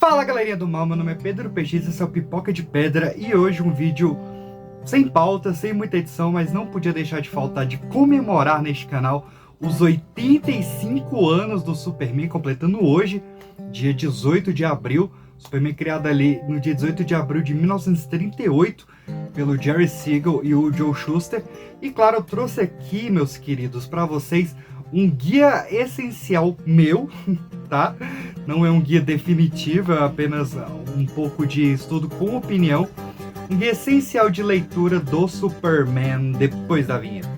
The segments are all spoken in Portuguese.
Fala galerinha do mal, meu nome é Pedro PX, esse é o Pipoca de Pedra e hoje um vídeo sem pauta, sem muita edição, mas não podia deixar de faltar de comemorar neste canal os 85 anos do Superman, completando hoje, dia 18 de abril. Superman criado ali no dia 18 de abril de 1938 pelo Jerry Siegel e o Joe Shuster. E claro, eu trouxe aqui, meus queridos, para vocês um guia essencial meu, tá? Não é um guia definitivo, é apenas um pouco de estudo com opinião. Um guia essencial de leitura do Superman depois da vinheta.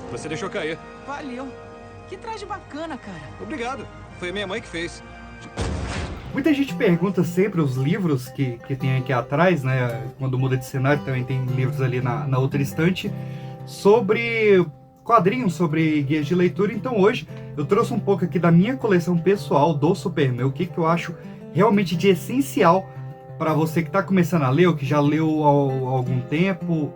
Você deixou cair. Valeu. Que traje bacana, cara. Obrigado. Foi a minha mãe que fez. Muita gente pergunta sempre os livros que tem aqui atrás, né? Quando muda de cenário também tem livros ali na outra estante sobre quadrinhos, sobre guias de leitura. Então hoje eu trouxe um pouco aqui da minha coleção pessoal do Superman, o que eu acho realmente de essencial para você que está começando a ler, ou que já leu há algum tempo,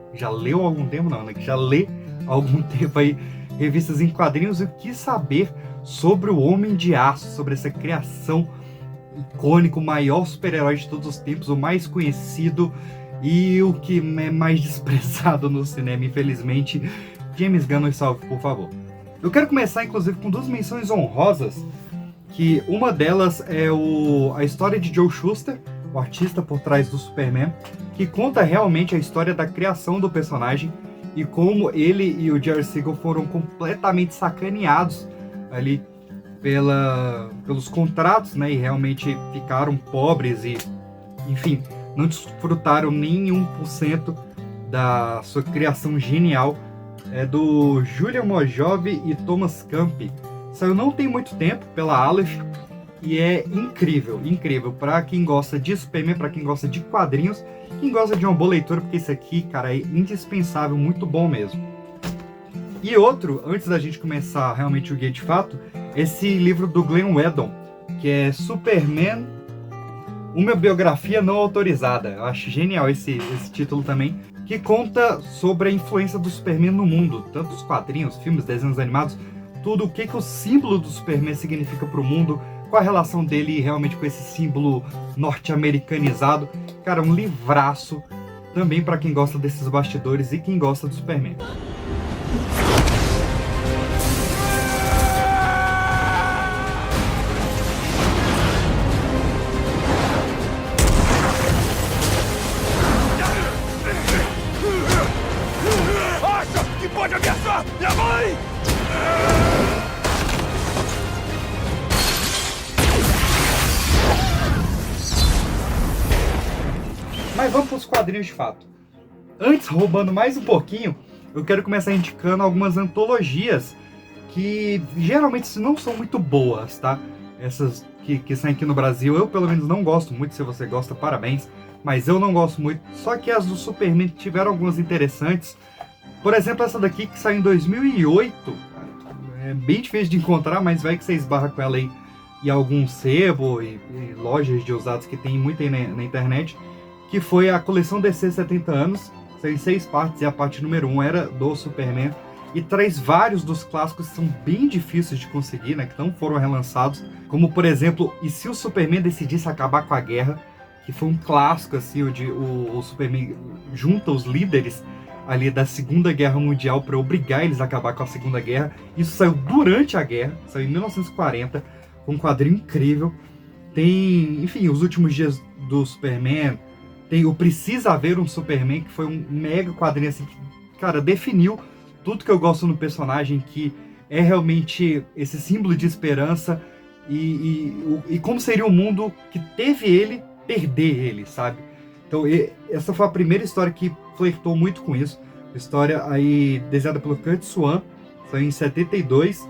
não, né? Que já lê há algum tempo aí revistas em quadrinhos e quis saber sobre o Homem de Aço, sobre essa criação icônica, o maior super-herói de todos os tempos, o mais conhecido e o que é mais desprezado no cinema, infelizmente. James Gunn, nos salve, por favor. Eu quero começar, inclusive, com duas menções honrosas, que uma delas é a história de Joe Shuster, o artista por trás do Superman, que conta realmente a história da criação do personagem e como ele e o Jerry Siegel foram completamente sacaneados ali pelos contratos, né? E realmente ficaram pobres e, enfim, não desfrutaram nem 1% da sua criação genial. É do Julian Mojove e Thomas Camp. Saiu não tem muito tempo pela Aleph e é incrível, incrível. Para quem gosta de Superman, para quem gosta de quadrinhos, quem gosta de uma boa leitura, porque esse aqui, cara, é indispensável, muito bom mesmo. E outro, antes da gente começar realmente o guia de fato, esse livro do Glenn Weldon, que é Superman, uma biografia não autorizada. Eu acho genial esse título também, que conta sobre a influência do Superman no mundo, tanto os quadrinhos, filmes, desenhos animados, tudo o que o símbolo do Superman significa para o mundo, qual a relação dele realmente com esse símbolo norte-americanizado. Cara, um livraço também para quem gosta desses bastidores e quem gosta do Superman. Acha que pode ameaçar minha mãe? Mas vamos para os quadrinhos de fato. Antes, roubando mais um pouquinho, eu quero começar indicando algumas antologias que geralmente não são muito boas, tá? Essas que saem aqui no Brasil, eu pelo menos não gosto muito. Se você gosta, parabéns, mas eu não gosto muito. Só que as do Superman tiveram algumas interessantes. Por exemplo, essa daqui que saiu em 2008. É bem difícil de encontrar, mas vai que você esbarra com ela aí em algum sebo e lojas de usados que tem muito aí na internet. Que foi a coleção DC 70 anos, saiu em 6 partes, e a parte número 1 era do Superman, e traz vários dos clássicos que são bem difíceis de conseguir, né, que não foram relançados, como por exemplo, E se o Superman decidisse acabar com a guerra, que foi um clássico, assim, onde o Superman junta os líderes ali da Segunda Guerra Mundial para obrigar eles a acabar com a Segunda Guerra. Isso saiu durante a guerra, saiu em 1940, um quadrinho incrível. Tem, enfim, Os Últimos Dias do Superman. Tem o Precisa Haver um Superman, que foi um mega quadrinho assim, que, cara, definiu tudo que eu gosto no personagem, que é realmente esse símbolo de esperança e como seria o mundo que teve ele, perder ele, sabe? Então, essa foi a primeira história que flertou muito com isso. História aí desenhada pelo Curt Swan, saiu em 72.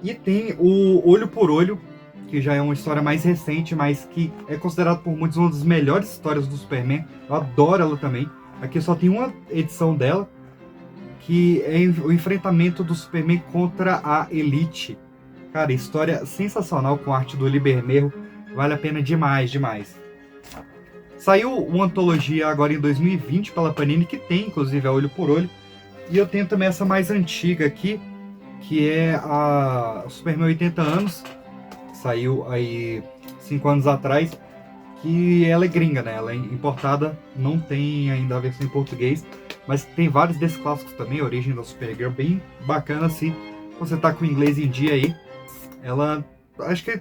E tem o Olho por Olho, que já é uma história mais recente, mas que é considerado por muitos uma das melhores histórias do Superman. Eu adoro ela também. Aqui só tem uma edição dela, que é o enfrentamento do Superman contra a Elite. Cara, história sensacional com a arte do Lee Bermejo. Vale a pena demais, demais. Saiu uma antologia agora em 2020 pela Panini, que tem inclusive a Olho por Olho. E eu tenho também essa mais antiga aqui, que é a Superman 80 anos. Saiu aí 5 anos atrás. Que ela é gringa, né? Ela é importada, não tem ainda a versão em português. Mas tem vários desses clássicos também, a origem da Supergirl, bem bacana assim. Você tá com o inglês em dia aí. Ela, acho que...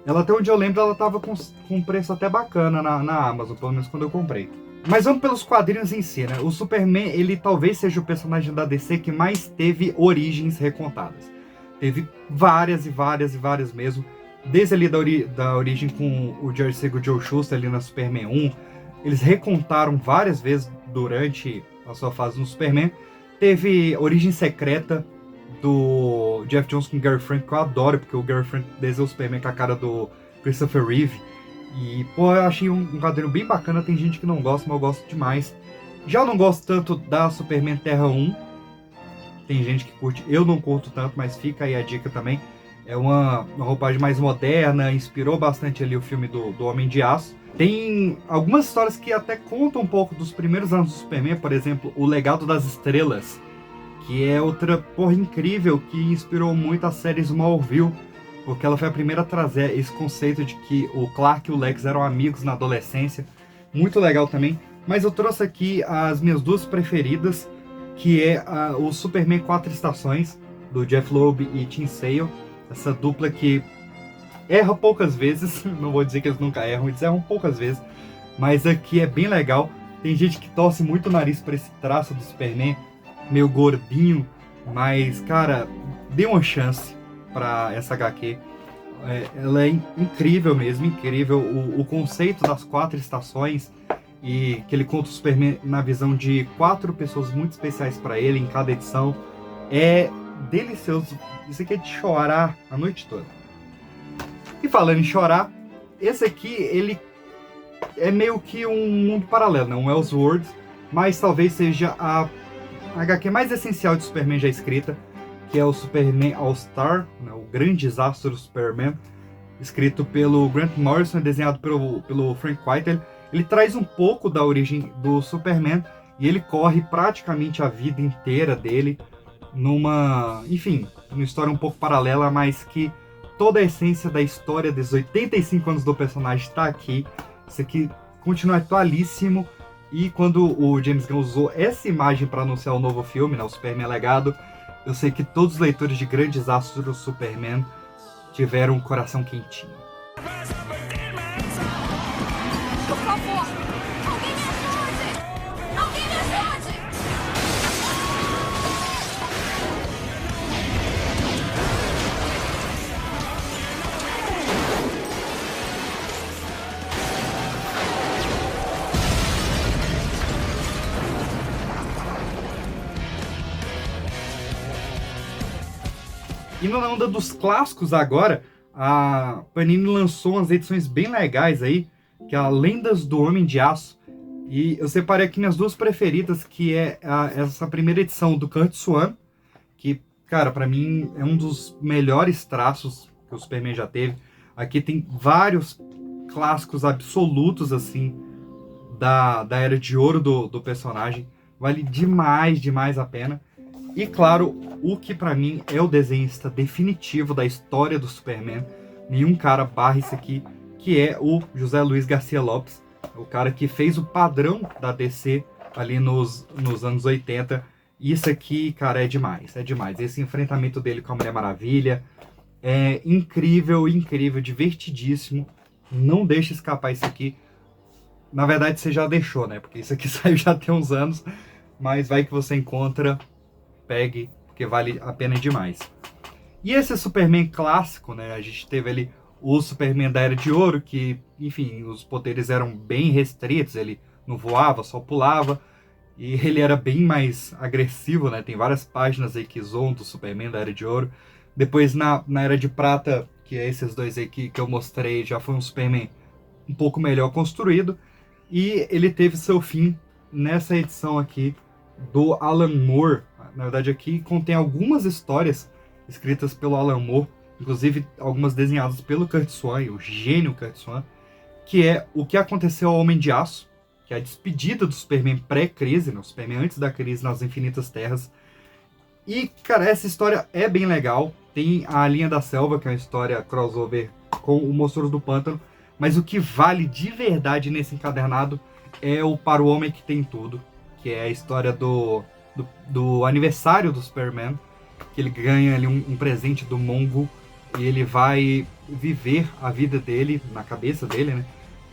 Ela, até onde eu lembro, ela tava com um preço até bacana na Amazon, pelo menos quando eu comprei. Mas vamos pelos quadrinhos em si, né? O Superman, ele talvez seja o personagem da DC que mais teve origens recontadas. Teve várias e várias e várias mesmo. Desde ali da origem com o Jerry Siegel e Joe Shuster ali na Superman 1. Eles recontaram várias vezes durante a sua fase no Superman. Teve origem secreta do Jeff Jones com o Gary Frank, que eu adoro, porque o Gary Frank desenhou o Superman com a cara do Christopher Reeve. E, pô, eu achei um quadrinho bem bacana. Tem gente que não gosta, mas eu gosto demais. Já não gosto tanto da Superman Terra 1. Tem gente que curte, eu não curto tanto, mas fica aí a dica também. É uma roupagem mais moderna, inspirou bastante ali o filme do Homem de Aço. Tem algumas histórias que até contam um pouco dos primeiros anos do Superman, por exemplo, O Legado das Estrelas, que é outra porra incrível que inspirou muito a série Smallville, porque ela foi a primeira a trazer esse conceito de que o Clark e o Lex eram amigos na adolescência. Muito legal também. Mas eu trouxe aqui as minhas duas preferidas, que é o Superman 4 Estações, do Jeff Loeb e Tim Sale. Essa dupla que erra poucas vezes, não vou dizer que eles nunca erram, eles erram poucas vezes, mas aqui é bem legal. Tem gente que torce muito o nariz para esse traço do Superman, meio gordinho, mas, cara, dê uma chance para essa HQ. Ela é incrível mesmo, incrível. O conceito das 4 estações, e que ele conta o Superman na visão de 4 pessoas muito especiais para ele em cada edição, é delicioso. Isso aqui é de chorar a noite toda. E falando em chorar, esse aqui, ele é meio que um mundo paralelo, né? Um Elseworlds, mas talvez seja a HQ mais essencial de Superman já escrita, que é o Superman All-Star, né? O grande desastre do Superman, escrito pelo Grant Morrison e desenhado pelo Frank Whiteley. Ele traz um pouco da origem do Superman e ele corre praticamente a vida inteira dele numa história um pouco paralela, mas que toda a essência da história dos 85 anos do personagem está aqui. Isso aqui continua atualíssimo. E quando o James Gunn usou essa imagem para anunciar o novo filme, né, o Superman Legado, eu sei que todos os leitores de Grandes Astros do Superman tiveram um coração quentinho. Por favor, alguém me ajude! Alguém me ajude! E na onda dos clássicos agora, a Panini lançou umas edições bem legais aí, que é a Lendas do Homem de Aço. E eu separei aqui minhas duas preferidas, que é essa primeira edição do Curt Swan, que, cara, pra mim é um dos melhores traços que o Superman já teve. Aqui tem vários clássicos absolutos, assim, da Era de Ouro do personagem. Vale demais, demais a pena. E, claro, o que pra mim é o desenhista definitivo da história do Superman. Nenhum cara barra isso aqui, que é o José Luiz Garcia Lopes. O cara que fez o padrão da DC ali nos anos 80. E isso aqui, cara, é demais, é demais. Esse enfrentamento dele com a Mulher Maravilha é incrível, incrível, divertidíssimo. Não deixe escapar isso aqui. Na verdade, você já deixou, né? Porque isso aqui saiu já tem uns anos. Mas vai que você encontra, pegue, porque vale a pena demais. E esse Superman clássico, né? A gente teve ali o Superman da Era de Ouro, que, enfim, os poderes eram bem restritos, ele não voava, só pulava, e ele era bem mais agressivo, né? Tem várias páginas aí que zoam do Superman da Era de Ouro. Depois, na Era de Prata, que é esses dois aí que eu mostrei, já foi um Superman um pouco melhor construído, e ele teve seu fim nessa edição aqui do Alan Moore. Na verdade, aqui contém algumas histórias escritas pelo Alan Moore, inclusive algumas desenhadas pelo Curt Swan, o gênio Curt Swan, que é o que aconteceu ao Homem de Aço, que é a despedida do Superman pré-crise, né? O Superman antes da crise nas Infinitas Terras. E, cara, essa história é bem legal. Tem a Linha da Selva, que é uma história crossover com o Monstros do Pântano, mas o que vale de verdade nesse encadernado é o Para o Homem que Tem Tudo, que é a história do aniversário do Superman, que ele ganha ali um presente do Mongo, e ele vai viver a vida dele, na cabeça dele, né?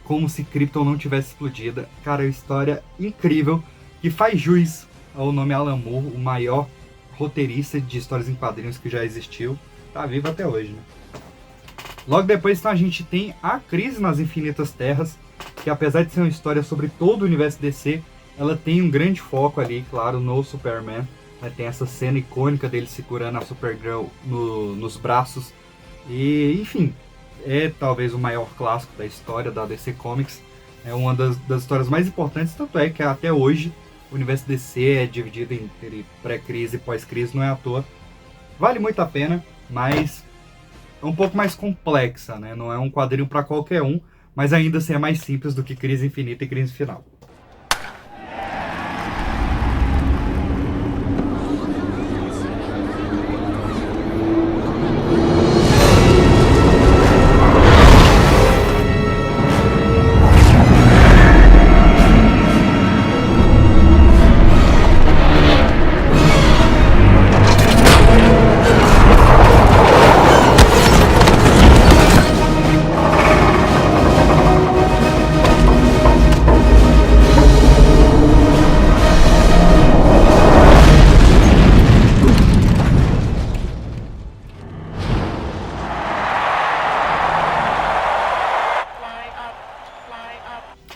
Como se Krypton não tivesse explodida. Cara, é uma história incrível, que faz jus ao nome Alan Moore, o maior roteirista de histórias em quadrinhos que já existiu. Tá vivo até hoje, né? Logo depois, então, a gente tem a Crise nas Infinitas Terras, que apesar de ser uma história sobre todo o universo DC, ela tem um grande foco ali, claro, no Superman. Né? Tem essa cena icônica dele segurando a Supergirl nos braços. E, enfim, é talvez o maior clássico da história da DC Comics. É uma das histórias mais importantes, tanto é que até hoje o universo DC é dividido entre pré-crise e pós-crise, não é à toa. Vale muito a pena, mas é um pouco mais complexa, né? Não é um quadrinho para qualquer um, mas ainda assim é mais simples do que Crise Infinita e Crise Final.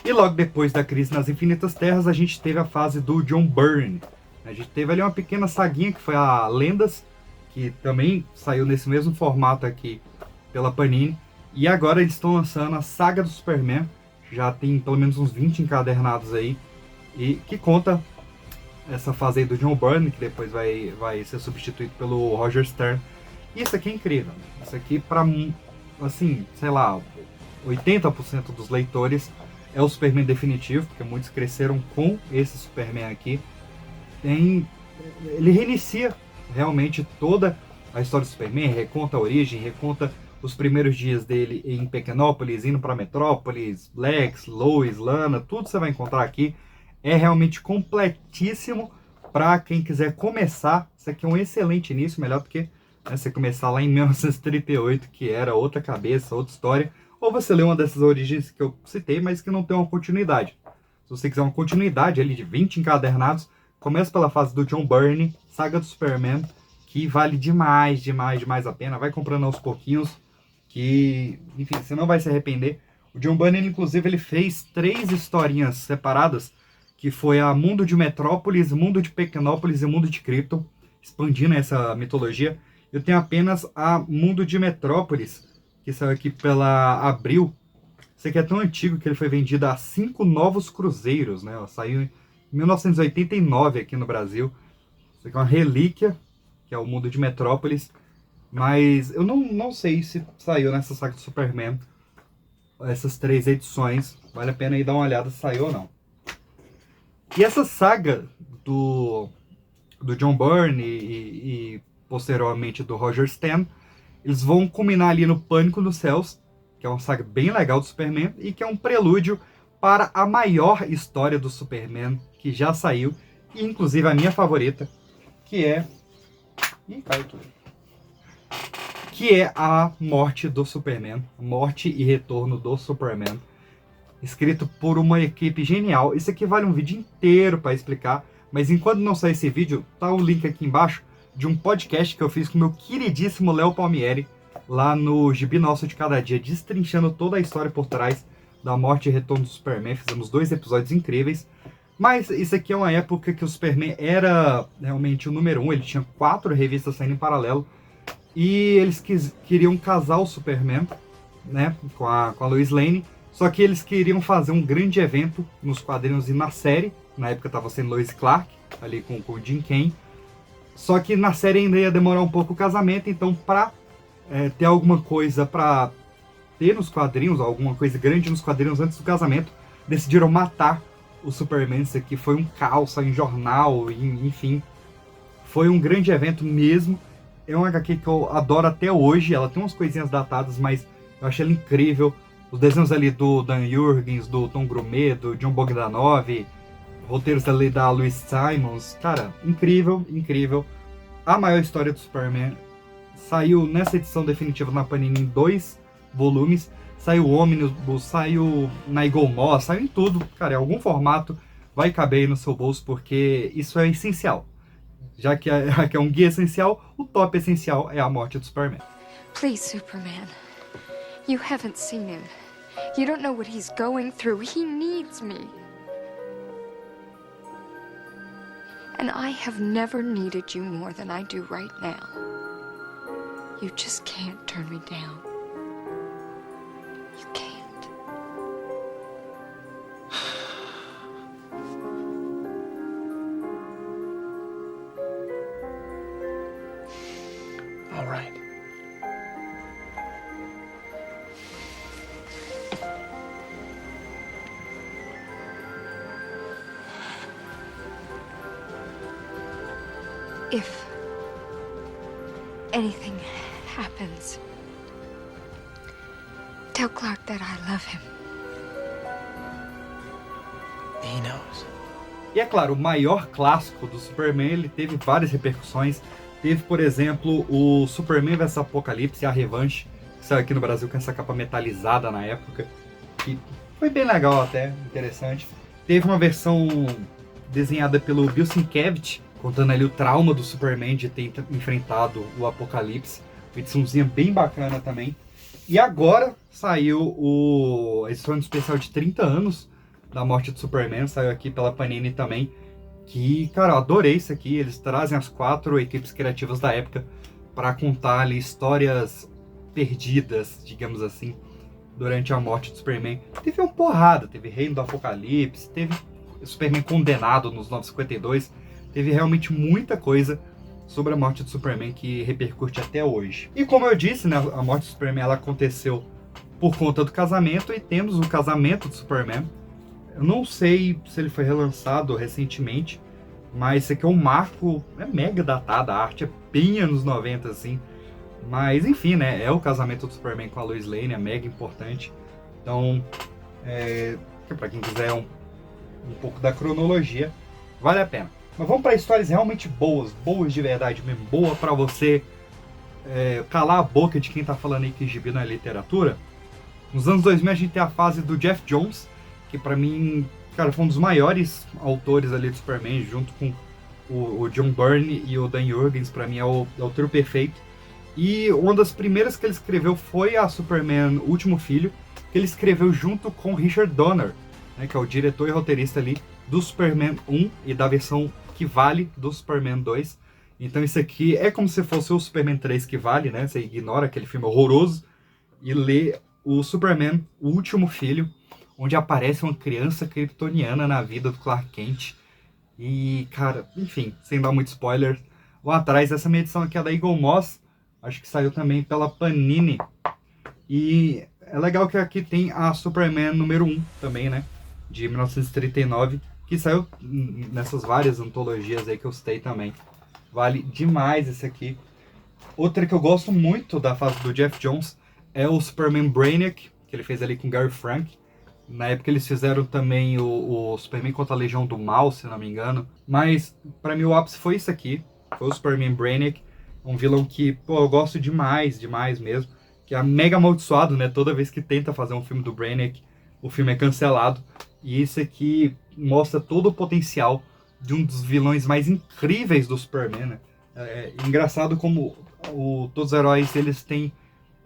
E logo depois da Crise nas Infinitas Terras, a gente teve a fase do John Byrne. A gente teve ali uma pequena saguinha que foi a Lendas, que também saiu nesse mesmo formato aqui pela Panini. E agora eles estão lançando a Saga do Superman, já tem pelo menos uns 20 encadernados aí, e que conta essa fase aí do John Byrne, que depois vai ser substituído pelo Roger Stern. E isso aqui é incrível. Isso aqui, para, assim, sei lá, 80% dos leitores é o Superman definitivo, porque muitos cresceram com esse Superman aqui. Ele reinicia realmente toda a história do Superman, reconta a origem, reconta os primeiros dias dele em Pequenópolis, indo para Metrópolis, Lex, Lois, Lana, tudo você vai encontrar aqui. É realmente completíssimo para quem quiser começar. Isso aqui é um excelente início, melhor do que, né, você começar lá em 1938, que era outra cabeça, outra história. Ou você lê uma dessas origens que eu citei, mas que não tem uma continuidade. Se você quiser uma continuidade ali de 20 encadernados, começa pela fase do John Byrne, Saga do Superman, que vale demais, demais, demais a pena. Vai comprando aos pouquinhos, que, enfim, você não vai se arrepender. O John Byrne, inclusive, ele fez 3 historinhas separadas, que foi a Mundo de Metrópolis, Mundo de Pequenópolis e Mundo de Krypton, expandindo essa mitologia. Eu tenho apenas a Mundo de Metrópolis, que saiu aqui pela Abril. Esse aqui é tão antigo que ele foi vendido a 5 novos cruzeiros, né? Saiu em 1989 aqui no Brasil. Isso aqui é uma relíquia, que é o Mundo de Metrópolis. Mas eu não sei se saiu nessa saga do Superman. Essas 3 edições. Vale a pena ir dar uma olhada se saiu ou não. E essa saga do John Byrne e posteriormente do Roger Stern, eles vão culminar ali no Pânico nos Céus, que é uma saga bem legal do Superman, e que é um prelúdio para a maior história do Superman que já saiu, e inclusive a minha favorita, que é... Ih, caiu tudo. Que é a morte do Superman, morte e retorno do Superman, escrito por uma equipe genial. Isso aqui vale um vídeo inteiro para explicar, mas enquanto não sair esse vídeo, tá o link aqui embaixo de um podcast que eu fiz com o meu queridíssimo Léo Palmieri, lá no Gibi Nosso de Cada Dia, destrinchando toda a história por trás da morte e retorno do Superman. Fizemos 2 episódios incríveis. Mas isso aqui é uma época que o Superman era realmente o número 1. Ele tinha 4 revistas saindo em paralelo. E eles queriam casar o Superman, né, com a Lois Lane. Só que eles queriam fazer um grande evento nos quadrinhos e na série. Na época estava sendo Lois Clark, ali com o Jim Kane. Só que na série ainda ia demorar um pouco o casamento. Então, para ter alguma coisa para ter nos quadrinhos, alguma coisa grande nos quadrinhos antes do casamento, decidiram matar o Superman. Isso aqui foi um caos, saiu em jornal, enfim. Foi um grande evento mesmo. É uma HQ que eu adoro até hoje. Ela tem umas coisinhas datadas, mas eu achei ela incrível. Os desenhos ali do Dan Jurgens, do Tom Grumet, do John Bogdanov, roteiros ali da Louise Simons. Cara, incrível, incrível. A maior história do Superman saiu nessa edição definitiva na Panini em 2 volumes. Saiu Omnibus, saiu na Eagle Moss, saiu em tudo. Cara, em algum formato vai caber aí no seu bolso, porque isso é essencial. Já que é um guia essencial, o top essencial é a morte do Superman. Please, Superman. You haven't seen him. You don't know what he's going through. He needs me. And I have never needed you more than I do right now. You just can't turn me down. You can't. All right. If anything happens, tell Clark that I love him. He knows. E é claro, o maior clássico do Superman, ele teve várias repercussões. Teve, por exemplo, o Superman vs Apocalipse, a revanche, que saiu aqui no Brasil com essa capa metalizada na época, que foi bem legal até, interessante. Teve uma versão desenhada pelo Bill Sienkiewicz, contando ali o trauma do Superman de ter enfrentado o Apocalipse. Uma ediçãozinha bem bacana também. E agora saiu a edição especial de 30 anos da morte do Superman, saiu aqui pela Panini também. Que, cara, eu adorei isso aqui. Eles trazem as 4 equipes criativas da época para contar ali histórias perdidas, digamos assim, durante a morte do Superman. Teve uma porrada, teve Reino do Apocalipse, teve Superman condenado nos 952, teve realmente muita coisa sobre a morte do Superman que repercute até hoje. E como eu disse, né, a morte do Superman ela aconteceu por conta do casamento, e temos o casamento do Superman. Eu não sei se ele foi relançado recentemente, mas esse aqui é um marco, é mega datado, a arte é bem anos 90, assim. Mas enfim, né, é o casamento do Superman com a Lois Lane, é mega importante. Então, pra quem quiser um pouco da cronologia, vale a pena. Mas vamos para histórias realmente boas, boas de verdade mesmo, boa pra você calar a boca de quem tá falando aí que gibi não é literatura. Nos anos 2000 a gente tem a fase do Geoff Johns, que pra mim, cara, foi um dos maiores autores ali do Superman, junto com o John Byrne e o Dan Jurgens. Pra mim é o trio perfeito. E uma das primeiras que ele escreveu foi a Superman Último Filho, que ele escreveu junto com Richard Donner, né, que é o diretor e roteirista ali do Superman 1 e da versão que vale do Superman 2. Então isso aqui é como se fosse o Superman 3 que vale, né? Você ignora aquele filme horroroso e lê o Superman O Último Filho, onde aparece uma criança kryptoniana na vida do Clark Kent. E, cara, enfim, sem dar muito spoiler, vou atrás. Essa minha edição aqui é da Eagle Moss, acho que saiu também pela Panini. E é legal que aqui tem a Superman número 1 também, né, de 1939, que saiu nessas várias antologias aí que eu citei também. Vale demais esse aqui. Outra que eu gosto muito da fase do Geoff Johns é o Superman Brainiac, que ele fez ali com Gary Frank. Na época eles fizeram também o Superman contra a Legião do Mal, se não me engano. Mas pra mim o ápice foi isso aqui, foi o Superman Brainiac. Um vilão que, pô, eu gosto demais, demais mesmo. Que é mega amaldiçoado, né? Toda vez que tenta fazer um filme do Brainiac, o filme é cancelado. E esse aqui mostra todo o potencial de um dos vilões mais incríveis do Superman, né? É engraçado como todos os heróis, eles têm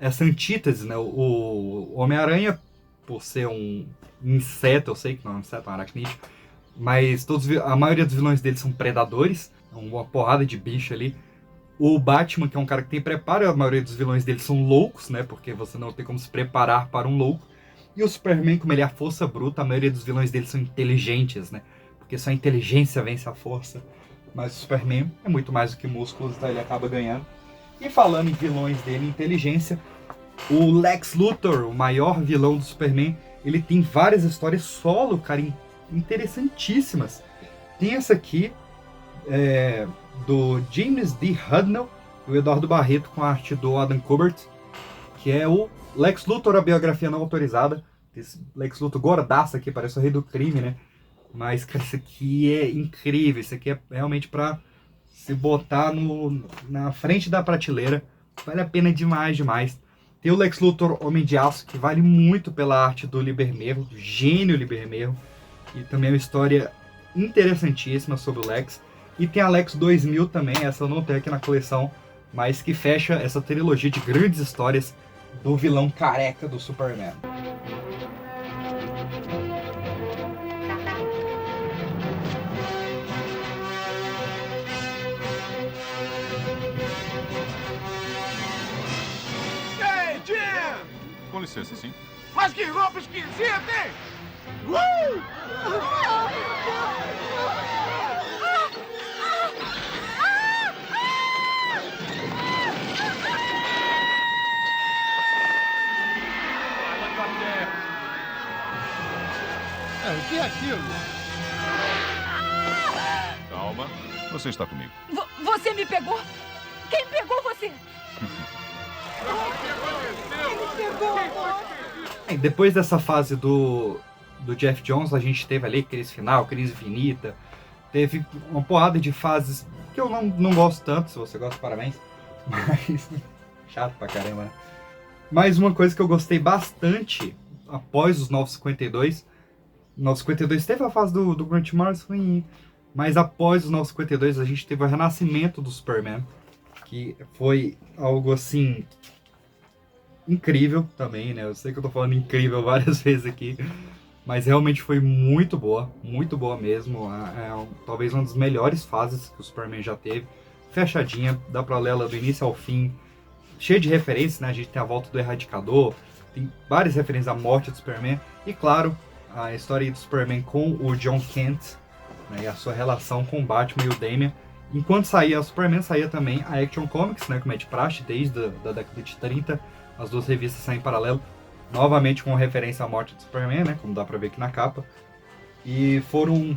essa antítese, né? O Homem-Aranha, por ser um inseto, eu sei que não é um inseto, é um aracnídeo, mas a maioria dos vilões dele são predadores, uma porrada de bicho ali. O Batman, que é um cara que tem preparo, a maioria dos vilões dele são loucos, né? Porque você não tem como se preparar para um louco. E o Superman, como ele é a força bruta, a maioria dos vilões dele são inteligentes, né? Porque só a inteligência vence a força. Mas o Superman é muito mais do que músculos, então ele acaba ganhando. E falando em vilões dele, inteligência, o Lex Luthor, o maior vilão do Superman, ele tem várias histórias solo, cara, interessantíssimas. Tem essa aqui, do James D. Hudnall e o Eduardo Barreto, com a arte do Adam Kubert, que é o Lex Luthor, a biografia não autorizada. Esse Lex Luthor gordaço aqui, parece o rei do crime, né? Mas, cara, isso aqui é incrível. Isso aqui é realmente pra se botar na frente da prateleira. Vale a pena demais, demais. Tem o Lex Luthor Homem de Aço, que vale muito pela arte do Libermerro, do gênio Libermerro. E também é uma história interessantíssima sobre o Lex. E tem a Lex 2000 também, essa eu não tenho aqui na coleção, mas que fecha essa trilogia de grandes histórias do vilão careca do Superman. Ei, Jim! Com licença, sim. Mas que roupa esquisita, hein? O que é aquilo? Calma. Você está comigo. Você me pegou? Quem pegou você? Depois dessa fase do Geoff Johns, a gente teve ali crise final, crise infinita. Teve uma porrada de fases que eu não gosto tanto, se você gosta, parabéns. Mas chato pra caramba, né? Mas uma coisa que eu gostei bastante após os 952. 952 teve a fase do Grant Morrison, mas após os 952 a gente teve o renascimento do Superman, que foi algo assim incrível também, né? Eu sei que eu tô falando incrível várias vezes aqui, mas realmente foi muito boa mesmo. Talvez uma das melhores fases que o Superman já teve. Fechadinha, dá pra ler ela do início ao fim, cheia de referências, né? A gente tem a volta do Erradicador, tem várias referências à morte do Superman, e claro, a história do Superman com o John Kent, né, e a sua relação com o Batman e o Damian. Enquanto saía o Superman, saía também a Action Comics, né, como é de praxe, desde a década de 30, as duas revistas saem em paralelo, novamente com referência à morte do Superman, né, como dá pra ver aqui na capa. E foram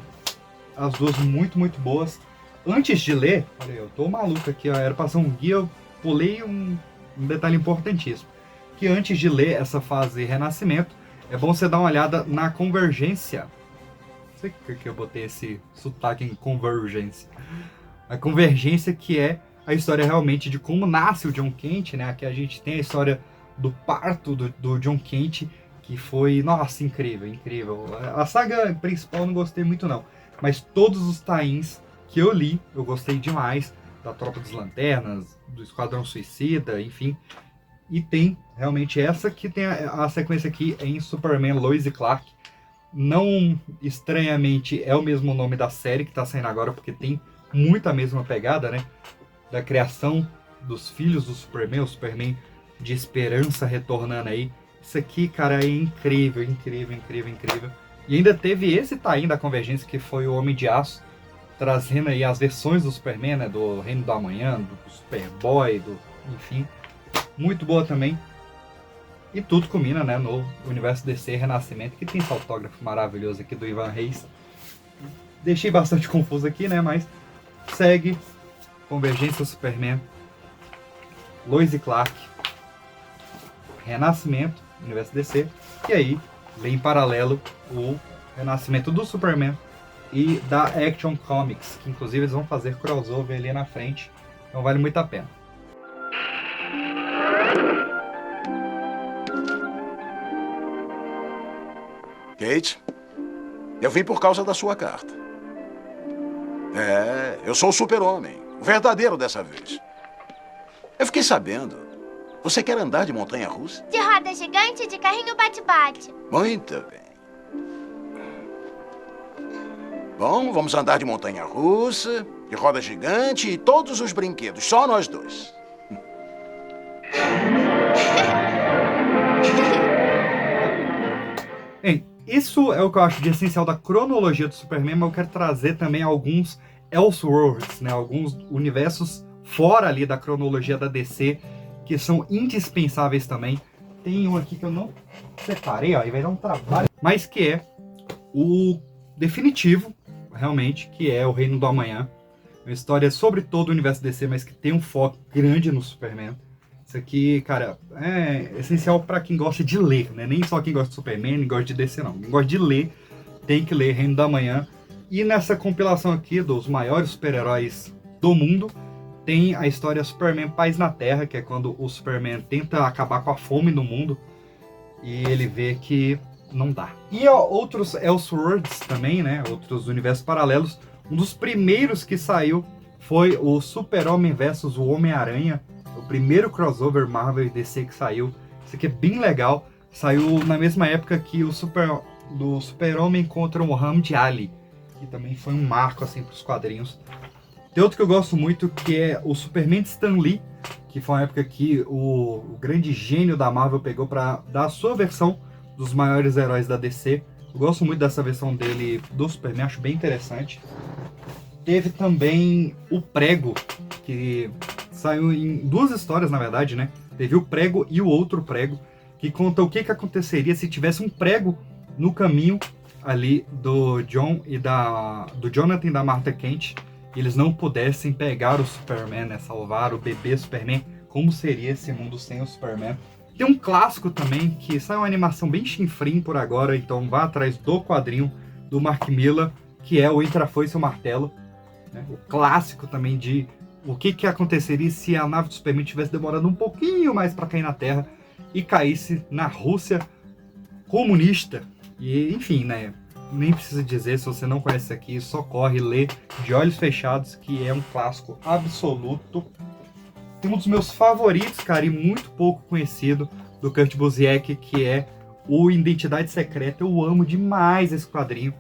as duas muito boas. Antes de ler, olha, eu tô maluco aqui, ó, era pra ser um guia, eu pulei um detalhe importantíssimo, que antes de ler essa fase Renascimento, é bom você dar uma olhada na Convergência. Não sei por que eu botei esse sotaque em Convergência. A Convergência, que é a história realmente de como nasce o John Kent, né? Aqui a gente tem a história do parto do John Kent, que foi, nossa, incrível. A saga principal eu não gostei muito não, mas todos os tie-ins que eu li, eu gostei demais. Da Tropa das Lanternas, do Esquadrão Suicida, enfim. E tem realmente essa que tem a sequência aqui em Superman Lois e Clark. Não estranhamente é o mesmo nome da série que está saindo agora, porque tem muito a mesma pegada, né? Da criação dos filhos do Superman, o Superman de esperança retornando aí. Isso aqui, cara, é incrível. E ainda teve esse tie-in da Convergência, que foi o Homem de Aço, trazendo aí as versões do Superman, né? Do Reino do Amanhã, do Superboy, enfim. Muito boa também. E tudo combina, né, no universo DC Renascimento, que tem esse autógrafo maravilhoso aqui do Ivan Reis. Deixei bastante confuso aqui, né, mas segue Convergência Superman, Lois e Clark, Renascimento, universo DC, e aí vem em paralelo o Renascimento do Superman e da Action Comics, que inclusive eles vão fazer crossover ali na frente, então vale muito a pena. Kate, eu vim por causa da sua carta. Eu sou o Super-Homem, o verdadeiro dessa vez. Eu fiquei sabendo Você quer andar de montanha-russa? De roda gigante e de carrinho bate-bate. Muito bem. Bom, vamos andar de montanha-russa, de roda gigante e todos os brinquedos, só nós dois. Bem, isso é o que eu acho de essencial da cronologia do Superman, mas eu quero trazer também alguns Elseworlds, né? Alguns universos fora ali da cronologia da DC, que são indispensáveis também. Tem um aqui que eu não separei, ó, e vai dar um trabalho, mas que é o definitivo, realmente, que é o Reino do Amanhã. Uma história sobre todo o universo DC, mas que tem um foco grande no Superman. Isso aqui, cara, é essencial para quem gosta de ler, né? Nem só quem gosta de Superman, nem gosta de DC, não. Quem gosta de ler, tem que ler Reino do Amanhã. E nessa compilação aqui dos maiores super-heróis do mundo, tem a história Superman Paz na Terra, que é quando o Superman tenta acabar com a fome no mundo e ele vê que não dá. E outros Elseworlds também, né? Outros universos paralelos. Um dos primeiros que saiu foi o Super-Homem vs o Homem-Aranha, o primeiro crossover Marvel e DC que saiu. Isso aqui é bem legal. Saiu na mesma época que o Super-Homem contra o Muhammad Ali, que também foi um marco assim para os quadrinhos. Tem outro que eu gosto muito, que é o Superman de Stan Lee, que foi uma época que o grande gênio da Marvel pegou para dar a sua versão dos maiores heróis da DC. Eu gosto muito dessa versão dele do Superman, acho bem interessante. Teve também o Prego, que saiu em duas histórias, na verdade, né? Teve o Prego e o Outro Prego, que conta o que aconteceria se tivesse um prego no caminho ali do John e do Jonathan e da Martha Kent, e eles não pudessem pegar o Superman, né? Salvar o bebê Superman. Como seria esse mundo sem o Superman? Tem um clássico também, que sai uma animação bem chinfrim por agora, então vá atrás do quadrinho do Mark Millar, que é o Entre a Foice e o Martelo, né? O clássico também de o que aconteceria se a nave do Superman tivesse demorado um pouquinho mais para cair na Terra e caísse na Rússia comunista. E, enfim, né? Nem precisa dizer, se você não conhece isso aqui, só corre e lê de olhos fechados, que é um clássico absoluto. Tem um dos meus favoritos, cara, e muito pouco conhecido, do Kurt Busiek, que é o Identidade Secreta. Eu amo demais esse quadrinho,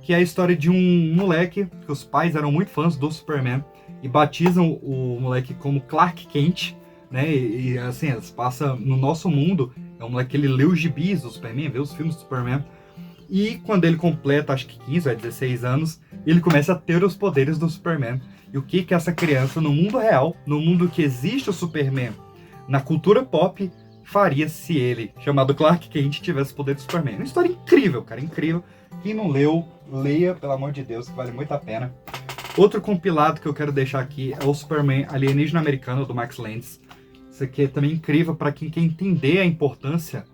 que é a história de um moleque, que os pais eram muito fãs do Superman, e batizam o moleque como Clark Kent, né? E assim, passa no nosso mundo, é um moleque que ele lê os gibis do Superman, vê os filmes do Superman, e quando ele completa, acho que 15 ou 16 anos, ele começa a ter os poderes do Superman. E o que essa criança, no mundo real, no mundo que existe o Superman, na cultura pop, faria se ele, chamado Clark Kent, tivesse o poder do Superman. Uma história incrível, cara, incrível. Quem não leu, leia, pelo amor de Deus, que vale muito a pena. Outro compilado que eu quero deixar aqui é o Superman Alienígena Americano, do Max Landis. Isso aqui é também incrível para quem quer entender a importância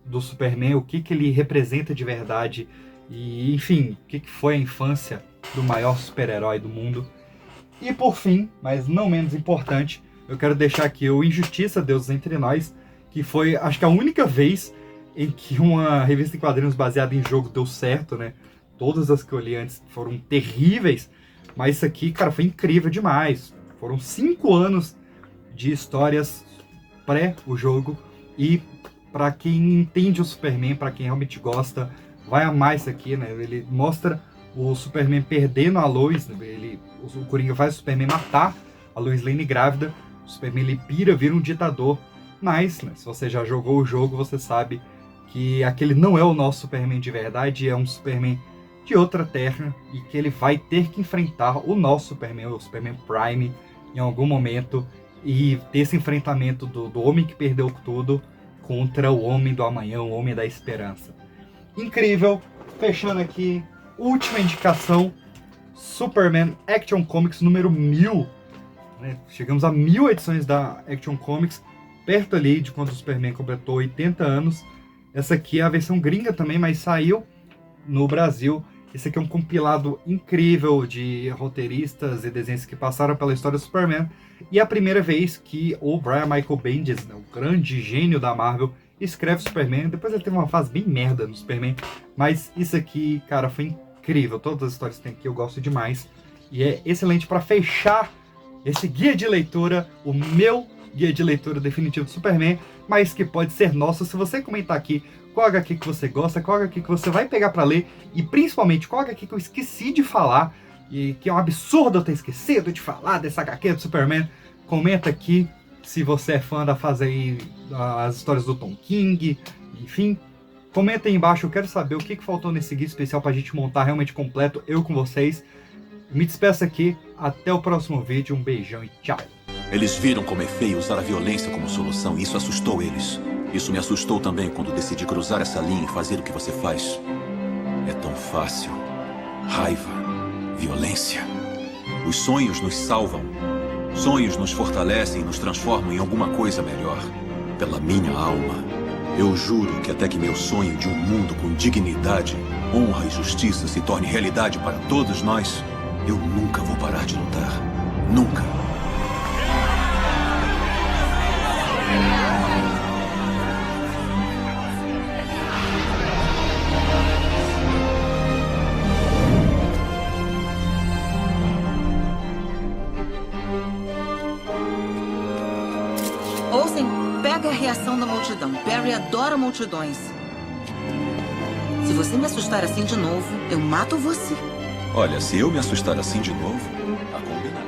do Superman, o que ele representa de verdade, e enfim, o que foi a infância do maior super-herói do mundo. E por fim, mas não menos importante, eu quero deixar aqui o Injustiça, Deuses Entre Nós, que foi, acho que a única vez em que uma revista em quadrinhos baseada em jogo deu certo, né? Todas as que eu li antes foram terríveis, mas isso aqui, cara, foi incrível demais. Foram 5 anos de histórias pré o jogo, e para quem entende o Superman, para quem realmente gosta, vai amar isso aqui, né? Ele mostra o Superman perdendo a Lois, o Coringa faz o Superman matar a Lois Lane grávida, o Superman ele pira, vira um ditador, mas, né, se você já jogou o jogo, você sabe que aquele não é o nosso Superman de verdade, é um Superman de outra terra, e que ele vai ter que enfrentar o nosso Superman, o Superman Prime, em algum momento, e ter esse enfrentamento do homem que perdeu tudo contra o Homem do Amanhã, o Homem da Esperança. Incrível. Fechando aqui, última indicação, Superman Action Comics número 1000. Né? Chegamos a 1000 edições da Action Comics, perto ali de quando o Superman completou 80 anos. Essa aqui é a versão gringa também, mas saiu no Brasil. Esse aqui é um compilado incrível de roteiristas e desenhos que passaram pela história do Superman. E é a primeira vez que o Brian Michael Bendis, né, o grande gênio da Marvel, escreve Superman. Depois ele teve uma fase bem merda no Superman. Mas isso aqui, cara, foi incrível. Todas as histórias que tem aqui eu gosto demais. E é excelente para fechar esse guia de leitura, o meu guia de leitura definitivo do Superman, mas que pode ser nosso se você comentar aqui qual HQ que você gosta, qual HQ que você vai pegar pra ler, e principalmente qual HQ que eu esqueci de falar, e que é um absurdo eu ter esquecido de falar dessa HQ do Superman. Comenta aqui se você é fã da fase aí, as histórias do Tom King, enfim. Comenta aí embaixo, eu quero saber o que faltou nesse guia especial pra gente montar realmente completo, eu com vocês. Me despeço aqui, até o próximo vídeo, um beijão e tchau. Eles viram como é feio usar a violência como solução e isso assustou eles. Isso me assustou também quando decidi cruzar essa linha e fazer o que você faz. É tão fácil. Raiva, violência. Os sonhos nos salvam. Sonhos nos fortalecem e nos transformam em alguma coisa melhor. Pela minha alma. Eu juro que até que meu sonho de um mundo com dignidade, honra e justiça se torne realidade para todos nós, eu nunca vou parar de lutar. Nunca. Olsen, pega a reação da multidão. Barry adora multidões. Se você me assustar assim de novo, eu mato você. Olha, se eu me assustar assim de novo, a combinar.